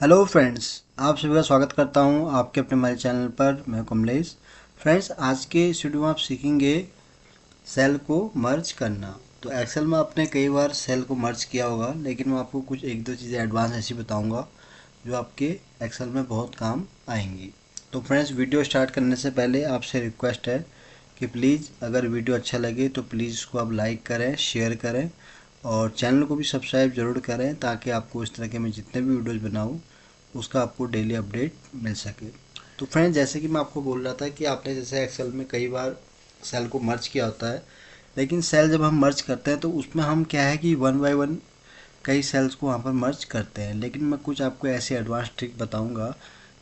Hello friends, आप सभी का स्वागत करता हूं आपके अपने हमारे चैनल पर। मैं कमलेश। फ्रेंड्स, आज के इस वीडियो में आप सीखेंगे सेल को मर्ज करना। तो एक्सेल में आपने कई बार सेल को मर्ज किया होगा, लेकिन मैं आपको कुछ एक दो चीज़ें एडवांस ऐसी बताऊंगा जो आपके एक्सेल में बहुत काम आएंगी। तो फ्रेंड्स, वीडियो स्टार्ट करने से पहले आपसे रिक्वेस्ट है कि प्लीज़ अगर वीडियो अच्छा लगे तो प्लीज़ इसको आप लाइक करें, शेयर करें और चैनल को भी सब्सक्राइब जरूर करें, ताकि आपको इस तरह के मैं जितने भी वीडियोज़ बनाऊँ उसका आपको डेली अपडेट मिल सके। तो फ्रेंड्स, जैसे कि मैं आपको बोल रहा था कि आपने जैसे एक्सेल में कई बार सेल को मर्ज किया होता है, लेकिन सेल जब हम मर्ज करते हैं तो उसमें हम क्या है कि वन बाय वन कई सेल्स को वहाँ पर मर्ज करते हैं। लेकिन मैं कुछ आपको ऐसे एडवांस ट्रिक बताऊंगा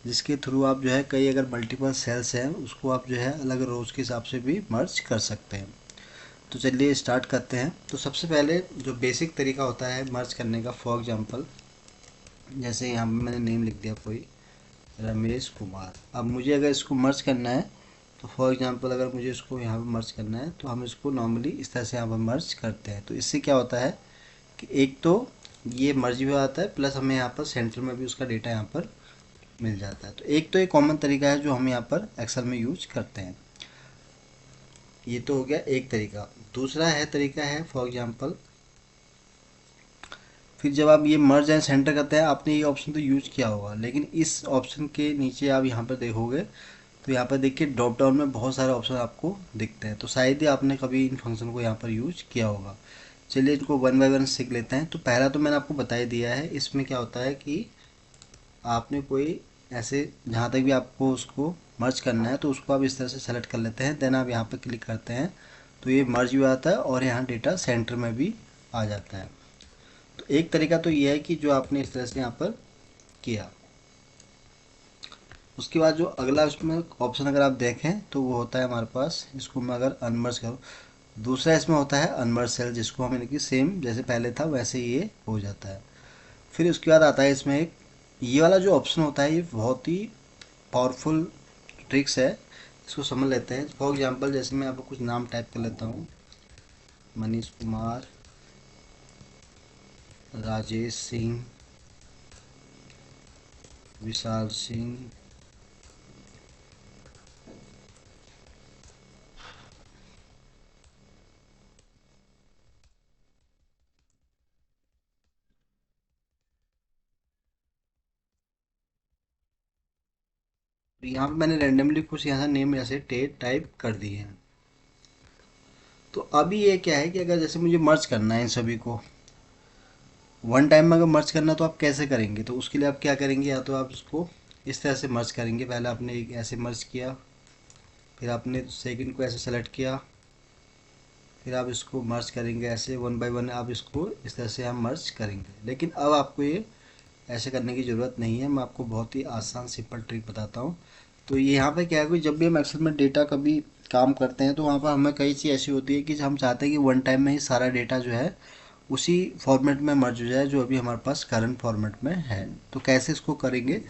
जिसके थ्रू आप जो है कई अगर मल्टीपल सेल्स हैं उसको आप जो है अलग रोज के हिसाब से भी मर्ज कर सकते हैं। तो चलिए स्टार्ट करते हैं। तो सबसे पहले जो बेसिक तरीका होता है मर्ज करने का, फॉर एग्जांपल जैसे यहाँ पे मैंने नेम लिख दिया कोई रमेश कुमार। अब मुझे अगर इसको मर्ज करना है तो फॉर एग्जांपल अगर मुझे इसको यहाँ पे मर्ज करना है तो हम इसको नॉर्मली इस तरह से यहाँ पर मर्ज करते हैं। तो इससे क्या होता है कि एक तो ये मर्ज भी हो जाता है, प्लस हमें यहाँ पर सेंटर में भी उसका डेटा यहाँ पर मिल जाता है। तो एक तो ये कॉमन तरीका है जो हम यहाँ पर एक्सेल में यूज करते हैं। ये तो हो गया एक तरीका। दूसरा है तरीका है फॉर एग्जांपल, फिर जब आप ये मर्ज एंड सेंटर करते हैं, आपने ये ऑप्शन तो यूज किया होगा, लेकिन इस ऑप्शन के नीचे आप यहाँ पर देखोगे तो यहाँ पर देखिए ड्रॉप डाउन में बहुत सारे ऑप्शन आपको दिखते हैं। तो शायद ही आपने कभी इन फंक्शन को यहाँ पर यूज किया होगा। चलिए इनको वन बाय वन सीख लेते हैं। तो पहला तो मैंने आपको बता ही दिया है। इसमें क्या होता है कि आपने कोई ऐसे जहाँ तक भी आपको उसको मर्ज करना है तो उसको आप इस तरह से सेलेक्ट कर लेते हैं, देन आप यहाँ पर क्लिक करते हैं तो ये मर्ज भी आता है और यहाँ डेटा सेंटर में भी आ जाता है। तो एक तरीका तो ये है कि जो आपने इस तरह से यहाँ पर किया। उसके बाद जो अगला उसमें ऑप्शन अगर आप देखें तो वो होता है हमारे पास, इसको मैं अगर अनमर्ज करूँ, दूसरा इसमें होता है अनमर्ज सेल, जिसको हम इनकी सेम जैसे पहले था वैसे ये हो जाता है। फिर उसके बाद आता है इसमें एक ये वाला जो ऑप्शन होता है, ये बहुत ही पावरफुल ट्रिक्स है। इसको समझ लेते हैं। फॉर एग्जांपल जैसे मैं आपको कुछ नाम टाइप कर लेता हूँ, मनीष कुमार, राजेश सिंह, विशाल सिंह, तो यहाँ पे मैंने रेंडमली कुछ यहाँ से नेम ऐसे टाइप कर दिए हैं। तो अभी ये क्या है कि अगर जैसे मुझे मर्ज करना है इन सभी को वन टाइम में, अगर मर्ज करना तो आप कैसे करेंगे? तो उसके लिए आप क्या करेंगे, या तो आप इसको इस तरह से मर्ज करेंगे। पहले आपने एक ऐसे मर्ज किया, फिर आपने सेकंड को ऐसे सेलेक्ट किया, फिर आप इसको मर्ज करेंगे ऐसे वन बाय वन, आप इसको इस तरह से हम मर्ज करेंगे। लेकिन अब आपको ये ऐसे करने की ज़रूरत नहीं है। मैं आपको बहुत ही आसान सिंपल ट्रिक बताता हूँ। तो ये यहाँ पे क्या है कि जब भी हम एक्सेल में डेटा कभी काम करते हैं तो वहाँ पर हमें कई चीज़ ऐसी होती है कि हम चाहते हैं कि वन टाइम में ही सारा डेटा जो है उसी फॉर्मेट में मर्ज हो जाए जो अभी हमारे पास करंट फॉर्मेट में है। तो कैसे इसको करेंगे?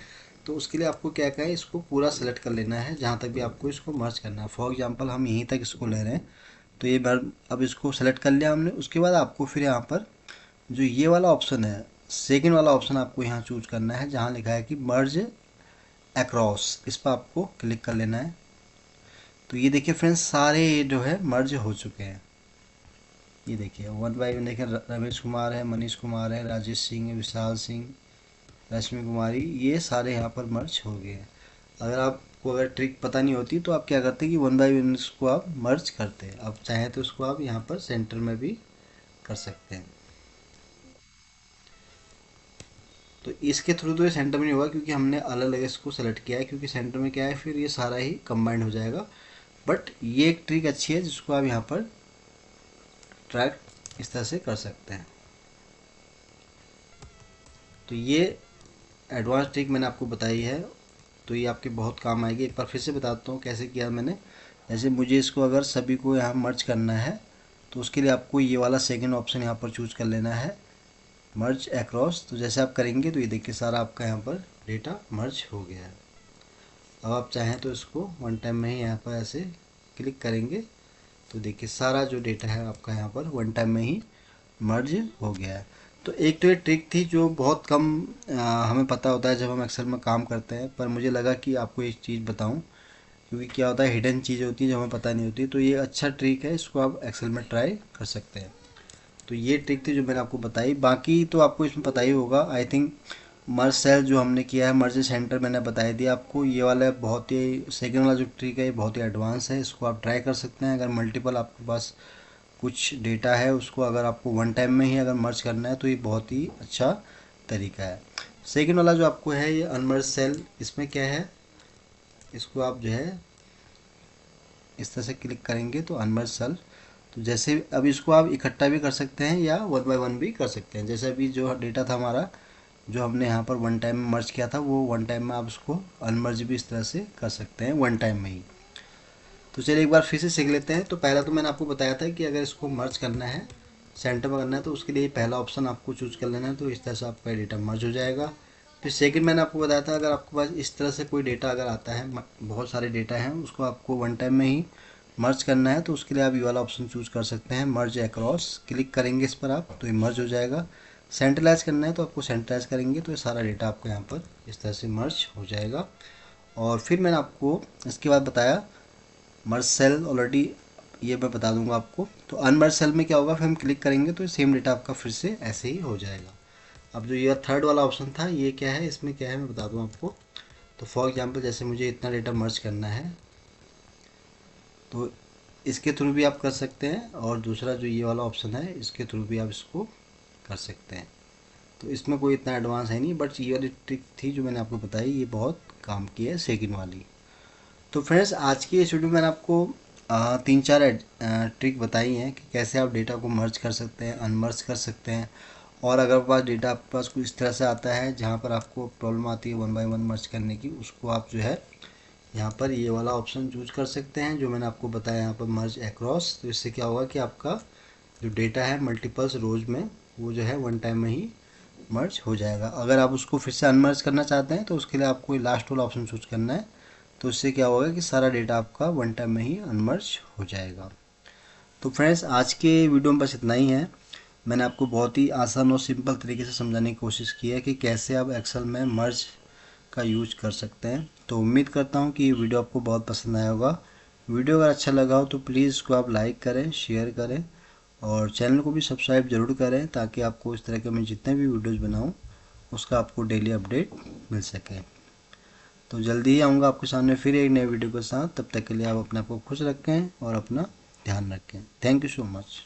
तो उसके लिए आपको क्या क्या है, इसको पूरा सेलेक्ट कर लेना है जहाँ तक भी आपको इसको मर्ज करना है। फॉर एग्जांपल हम यहीं तक इसको ले रहे हैं, तो ये अब इसको सेलेक्ट कर लिया हमने। उसके बाद आपको फिर यहाँ पर जो ये वाला ऑप्शन है, सेकेंड वाला ऑप्शन आपको यहाँ चूज करना है जहाँ लिखा है कि मर्ज अक्रॉस, इस पर आपको क्लिक कर लेना है। तो ये देखिए फ्रेंड्स, सारे ये जो है मर्ज हो चुके हैं। ये देखिए वन बाई वन देखिए, रमेश कुमार है, मनीष कुमार है, राजेश सिंह है, विशाल सिंह, रश्मि कुमारी, ये सारे यहाँ पर मर्ज हो गए हैं। अगर आपको अगर ट्रिक पता नहीं होती तो आप क्या करते कि वन बाई वन इसको आप मर्ज करते हैं। अब चाहे तो इसको आप यहाँ पर सेंटर में भी कर सकते हैं। तो इसके थ्रू तो ये सेंटर में नहीं होगा क्योंकि हमने अलग अलग इसको सेलेक्ट किया है, क्योंकि सेंटर में क्या है फिर ये सारा ही कंबाइंड हो जाएगा। बट ये एक ट्रिक अच्छी है जिसको आप यहाँ पर ट्रैक इस तरह से कर सकते हैं। तो ये एडवांस ट्रिक मैंने आपको बताई है, तो ये आपके बहुत काम आएगी। एक बार फिर से बताता हूँ कैसे किया मैंने। जैसे मुझे इसको अगर सभी को यहाँ मर्ज करना है तो उसके लिए आपको ये वाला सेकंड ऑप्शन यहाँ पर चूज कर लेना है, मर्ज अक्रॉस। तो जैसे आप करेंगे तो ये देखिए सारा आपका यहाँ पर डेटा मर्ज हो गया है। अब आप चाहें तो इसको वन टाइम में ही यहाँ पर ऐसे क्लिक करेंगे तो देखिए सारा जो डेटा है आपका यहाँ पर वन टाइम में ही मर्ज हो गया है। तो एक तो ये ट्रिक थी जो बहुत कम हमें पता होता है जब हम एक्सेल में काम करते हैं, पर मुझे लगा कि आपको एक चीज़ बताऊं, क्योंकि क्या होता है हिडन चीज़ें होती है जो हमें पता नहीं होती। तो ये अच्छा ट्रिक है, इसको आप एक्सेल में ट्राई कर सकते हैं। तो ये ट्रिक थी जो मैंने आपको बताई, बाकी तो आपको इसमें पता ही होगा आई थिंक। मर्ज सेल जो हमने किया है, मर्ज सेंटर मैंने बताई दिया आपको। ये वाला बहुत ही सेकंड वाला जो ट्रिक है ये बहुत ही एडवांस है, इसको आप ट्राई कर सकते हैं। अगर मल्टीपल आपके पास कुछ डेटा है, उसको अगर आपको वन टाइम में ही अगर मर्ज करना है तो ये बहुत ही अच्छा तरीका है। सेकंड वाला जो आपको है ये अनमर्ज सेल, इसमें क्या है, इसको आप जो है इस तरह से क्लिक करेंगे तो अनमर्ज सेल। तो जैसे अब इसको आप इकट्ठा भी कर सकते हैं या वन बाय वन भी कर सकते हैं। जैसे अभी जो डेटा था हमारा, जो हमने यहाँ पर वन टाइम में मर्ज किया था, वो वन टाइम में आप उसको अनमर्ज भी इस तरह से कर सकते हैं वन टाइम में ही। तो चलिए एक बार फिर से सीख लेते हैं। तो पहला तो मैंने आपको बताया था कि अगर इसको मर्ज करना है, सेंटर में करना है, तो उसके लिए पहला ऑप्शन आपको चूज कर लेना है। तो इस तरह से आपका डेटा मर्ज हो जाएगा। फिर सेकंड मैंने आपको बताया था, अगर आपके पास इस तरह से कोई डेटा अगर आता है, बहुत सारे डेटा हैं, उसको आपको वन टाइम में ही मर्ज करना है, तो उसके लिए आप ये वाला ऑप्शन चूज कर सकते हैं, मर्ज अक्रॉस। क्लिक करेंगे इस पर आप तो ये मर्ज हो जाएगा। सेंट्रलाइज करना है तो आपको सेंट्रलाइज करेंगे तो ये सारा डेटा आपको यहाँ पर इस तरह से मर्ज हो जाएगा। और फिर मैंने आपको इसके बाद बताया मर्ज सेल, ऑलरेडी ये मैं बता दूंगा आपको। तो अनमर्ज सेल में क्या होगा, फिर हम क्लिक करेंगे तो सेम डेटा आपका फिर से ऐसे ही हो जाएगा। अब जो ये थर्ड वाला ऑप्शन था, ये क्या है, इसमें क्या है मैं बता दूं आपको। तो फॉर एग्जांपल जैसे मुझे इतना डेटा मर्ज करना है, तो इसके थ्रू भी आप कर सकते हैं, और दूसरा जो ये वाला ऑप्शन है इसके थ्रू भी आप इसको कर सकते हैं। तो इसमें कोई इतना एडवांस है नहीं, बट ये वाली ट्रिक थी जो मैंने आपको बताई, ये बहुत काम की है सेकंड वाली। तो फ्रेंड्स आज की इस वीडियो में मैंने आपको तीन चार ट्रिक बताई हैं कि कैसे आप डेटा को मर्ज कर सकते हैं, अनमर्ज कर सकते हैं। और अगर आपके पास डेटा आपके पास कुछ इस तरह से आता है जहाँ पर आपको प्रॉब्लम आती है वन बाय वन मर्ज करने की, उसको आप जो है यहाँ पर ये वाला ऑप्शन चूज कर सकते हैं जो मैंने आपको बताया, यहाँ पर मर्ज अक्रॉस। तो इससे क्या होगा कि आपका जो डेटा है मल्टीपल्स रोज में, वो जो है वन टाइम में ही मर्ज हो जाएगा। अगर आप उसको फिर से अनमर्ज करना चाहते हैं तो उसके लिए आपको लास्ट वाला ऑप्शन चूज करना है। तो इससे क्या होगा कि सारा डेटा आपका वन टाइम में ही अनमर्ज हो जाएगा। तो फ्रेंड्स आज के वीडियो में बस इतना ही है। मैंने आपको बहुत ही आसान और सिंपल तरीके से समझाने की कोशिश की है कि कैसे आप एक्सेल में मर्ज का यूज कर सकते हैं। तो उम्मीद करता हूँ कि ये वीडियो आपको बहुत पसंद आया होगा। वीडियो अगर अच्छा लगा हो तो प्लीज़ इसको आप लाइक करें, शेयर करें, और चैनल को भी सब्सक्राइब ज़रूर करें, ताकि आपको इस तरह के मैं जितने भी वीडियोज़ बनाऊँ उसका आपको डेली अपडेट मिल सके। तो जल्दी ही आऊँगा आपके सामने फिर एक नए वीडियो के साथ। तब तक के लिए आप अपने आप को खुश रखें और अपना ध्यान रखें। Thank you so much.